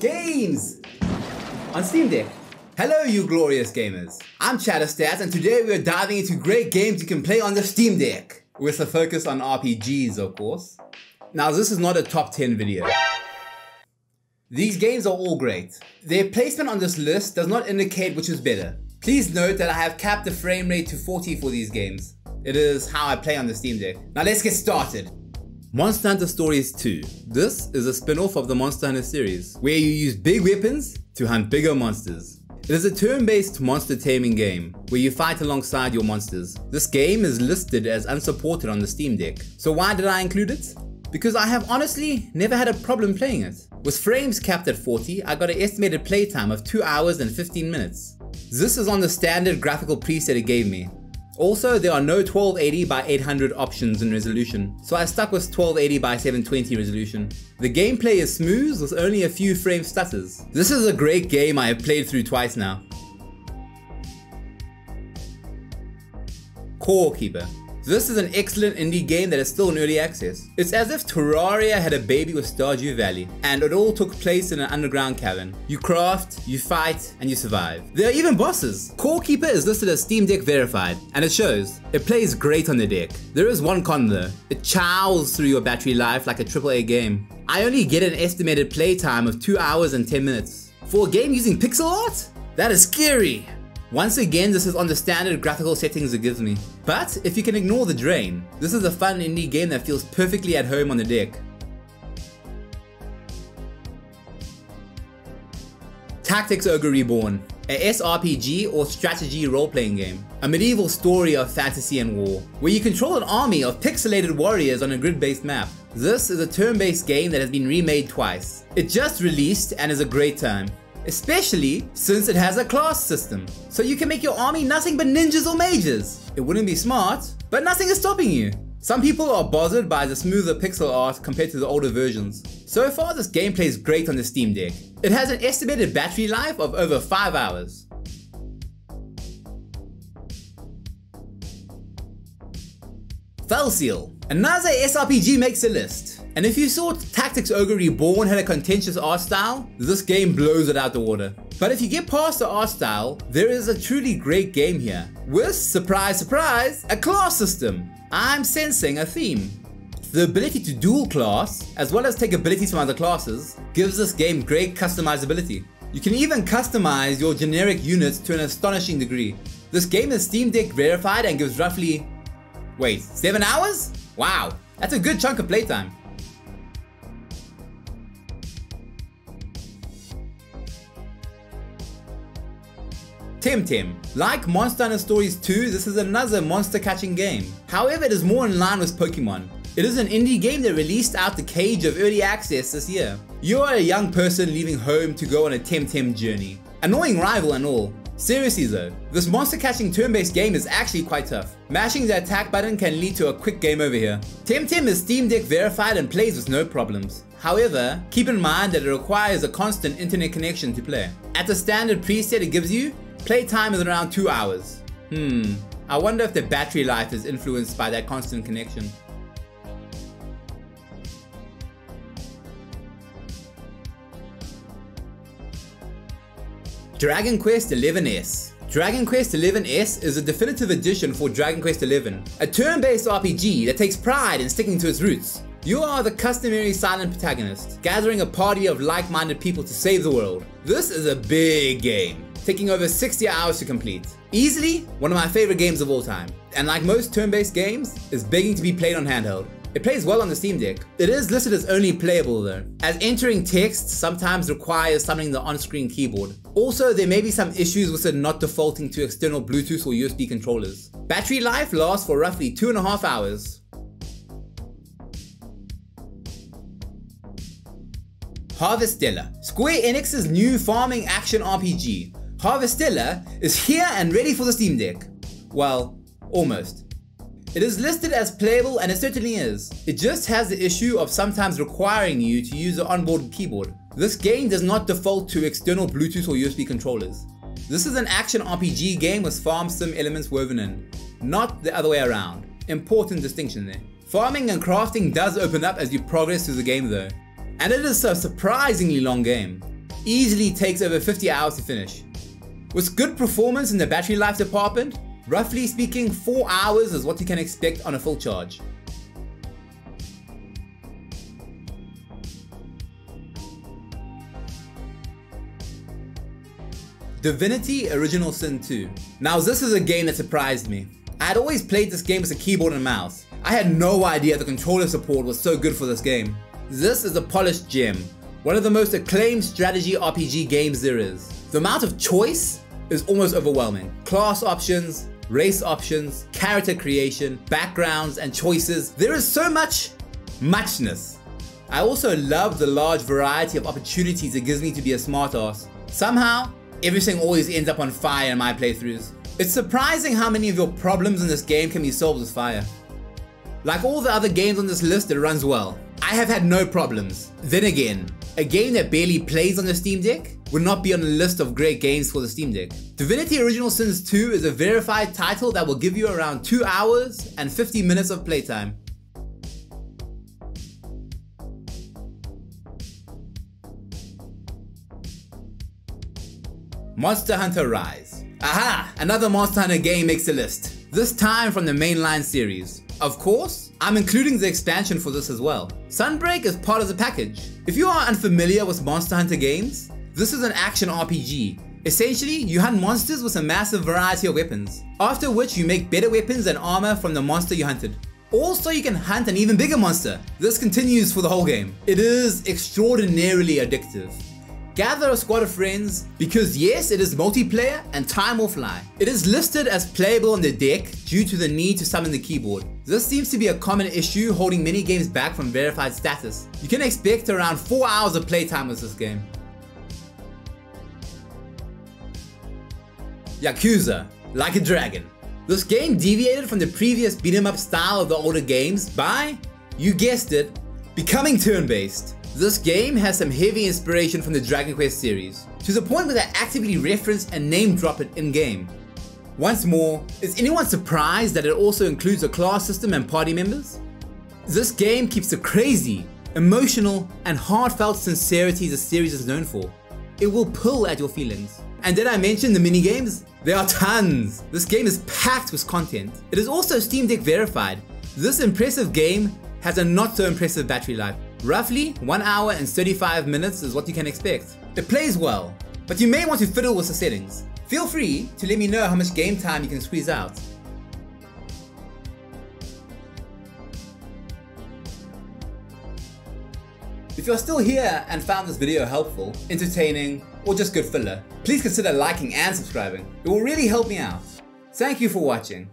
Games on Steamdeck. Hello you glorious gamers. I'm Chatterstats and today we are diving into great games you can play on the Steamdeck. With a focus on RPGs of course. Now this is not a top 10 video. These games are all great. Their placement on this list does not indicate which is better. Please note that I have capped the frame rate to 40 for these games. It is how I play on the Steamdeck. Now let's get started. Monster Hunter Stories 2. This is a spin-off of the Monster Hunter series, where you use big weapons to hunt bigger monsters. It is a turn-based monster taming game, where you fight alongside your monsters. This game is listed as unsupported on the Steamdeck. So why did I include it? Because I have honestly never had a problem playing it. With frames capped at 40, I got an estimated playtime of 2 hours and 15 minutes. This is on the standard graphical preset it gave me. Also, there are no 1280 by 800 options in resolution, so I stuck with 1280 by 720 resolution. The gameplay is smooth with only a few frame stutters. This is a great game I have played through twice now. Core Keeper. This is an excellent indie game that is still in early access. It's as if Terraria had a baby with Stardew Valley, and it all took place in an underground cavern. You craft, you fight, and you survive. There are even bosses. Core Keeper is listed as Steamdeck verified, and it shows. It plays great on the deck. There is one con though. It chows through your battery life like a AAA game. I only get an estimated playtime of 2 hours and 10 minutes. For a game using pixel art? That is scary. Once again, this is on the standard graphical settings it gives me. But if you can ignore the drain, this is a fun indie game that feels perfectly at home on the deck. Tactics Ogre Reborn, a SRPG or strategy role-playing game. A medieval story of fantasy and war, where you control an army of pixelated warriors on a grid-based map. This is a turn-based game that has been remade twice. It just released and is a great time. Especially since it has a class system, so you can make your army nothing but ninjas or mages. It wouldn't be smart, but nothing is stopping you. Some people are bothered by the smoother pixel art compared to the older versions. So far this game plays great on the Steamdeck. It has an estimated battery life of over 5 hours. Felseal. Another SRPG makes a list. And if you thought Tactics Ogre Reborn had a contentious art style, this game blows it out the water. But if you get past the art style, there is a truly great game here. With, surprise surprise, a class system. I'm sensing a theme. The ability to dual class, as well as take abilities from other classes, gives this game great customizability. You can even customize your generic units to an astonishing degree. This game is Steamdeck verified and gives roughly, 7 hours? Wow, that's a good chunk of playtime. Temtem. Like Monster Hunter Stories 2, this is another monster catching game. However, it is more in line with Pokemon. It is an indie game that released out the cage of early access this year. You are a young person leaving home to go on a Temtem journey. Annoying rival and all. Seriously though, this monster catching turn-based game is actually quite tough. Mashing the attack button can lead to a quick game over here. Temtem is Steamdeck verified and plays with no problems. However, keep in mind that it requires a constant internet connection to play. At the standard preset it gives you, playtime is around 2 hours. I wonder if the battery life is influenced by that constant connection. Dragon Quest XI's. Dragon Quest XI's is a definitive edition for Dragon Quest XI, a turn-based RPG that takes pride in sticking to its roots. You are the customary silent protagonist, gathering a party of like-minded people to save the world. This is a big game, taking over 60 hours to complete. Easily one of my favorite games of all time, and like most turn-based games, is begging to be played on handheld. It plays well on the Steamdeck. It is listed as only playable though, as entering text sometimes requires summoning the on-screen keyboard. Also, there may be some issues with it not defaulting to external Bluetooth or USB controllers. Battery life lasts for roughly 2.5 hours. Harvestella. Square Enix's new farming action RPG. Harvestella is here and ready for the Steamdeck. Well, almost. It is listed as playable and it certainly is. It just has the issue of sometimes requiring you to use the onboard keyboard. This game does not default to external Bluetooth or USB controllers. This is an action RPG game with farm sim elements woven in, not the other way around. Important distinction there. Farming and crafting does open up as you progress through the game though, and it is a surprisingly long game. easily takes over 50 hours to finish. With good performance in the battery life department, roughly speaking 4 hours is what you can expect on a full charge. Divinity Original Sin 2. Now this is a game that surprised me. I had always played this game with a keyboard and mouse. I had no idea the controller support was so good for this game. This is a polished gem, one of the most acclaimed strategy RPG games there is. The amount of choice is almost overwhelming. Class options, race options, character creation, backgrounds and choices. There is so muchness. I also love the large variety of opportunities it gives me to be a smartass. Somehow, everything always ends up on fire in my playthroughs. It's surprising how many of your problems in this game can be solved with fire. Like all the other games on this list, it runs well. I have had no problems. Then again, a game that barely plays on the Steam Deck would not be on the list of great games for the Steam Deck. Divinity Original Sins 2 is a verified title that will give you around 2 hours and 50 minutes of playtime. Monster Hunter Rise. Aha! Another Monster Hunter game makes the list. This time from the mainline series. Of course, I'm including the expansion for this as well. Sunbreak is part of the package. If you are unfamiliar with Monster Hunter games, this is an action RPG. Essentially, you hunt monsters with a massive variety of weapons, after which you make better weapons and armor from the monster you hunted. Also, you can hunt an even bigger monster. This continues for the whole game. It is extraordinarily addictive. Gather a squad of friends, because yes, it is multiplayer and time will fly. It is listed as playable on the deck due to the need to summon the keyboard. This seems to be a common issue holding many games back from verified status. You can expect around 4 hours of playtime with this game. Yakuza, Like a Dragon. This game deviated from the previous beat-em up style of the older games by, you guessed it, becoming turn-based. This game has some heavy inspiration from the Dragon Quest series, to the point where they actively reference and name drop it in-game. Once more, is anyone surprised that it also includes a class system and party members? This game keeps the crazy, emotional, and heartfelt sincerity the series is known for. It will pull at your feelings. And did I mention the minigames? There are tons! This game is packed with content. It is also Steam Deck verified. This impressive game has a not so impressive battery life. Roughly 1 hour and 35 minutes is what you can expect. It plays well, but you may want to fiddle with the settings. Feel free to let me know how much game time you can squeeze out. If you're still here and found this video helpful, entertaining, or just good filler, please consider liking and subscribing. It will really help me out. Thank you for watching.